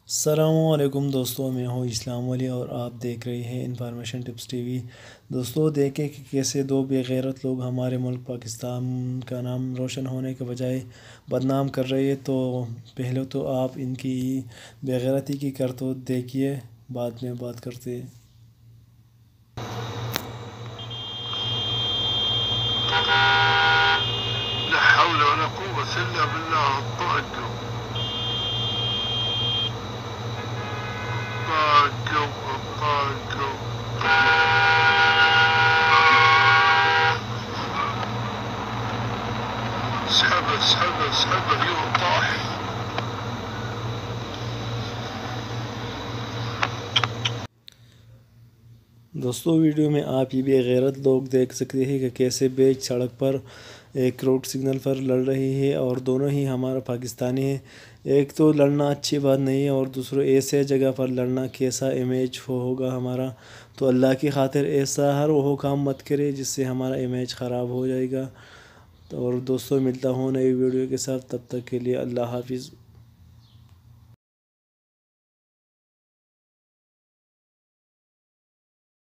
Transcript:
السلام علیکم دوستوں، میں ہوں اسلام علی اور آپ دیکھ رہے ہیں انفارمیشن ٹپس ٹی وی۔ دوستوں دیکھیں کہ کیسے دو بے غیرت لوگ ہمارے ملک پاکستان کا نام روشن ہونے کے بجائے بدنام کر رہے ہیں۔ تو پہلے تو آپ ان کی بے غیرتی کی کرتوت دیکھیے، بعد میں بات کرتے ہیں۔ لا حول ولا قوة إلا بالله الطاقة اسحبه يوم طاح. دوستوں ویڈیو میں آپ یہ بے غیرت لوگ دیکھ سکتے ہیں کہ کیسے بیچ سڑک پر ایک روڈ سگنل پر لڑ رہی ہے، اور دونوں ہی ہمارا پاکستانی ہیں۔ ایک تو لڑنا اچھی بات نہیں ہے، اور دوسروں ایسے جگہ پر لڑنا کیسا امیج ہوگا ہمارا۔ تو اللہ کی خاطر ایسا ہر وہ کام مت کرے جس سے ہمارا امیج خراب ہو جائے گا۔ اور دوستوں ملتا ہوں نئی ویڈیو کے ساتھ، تب تک کے لیے اللہ حافظ۔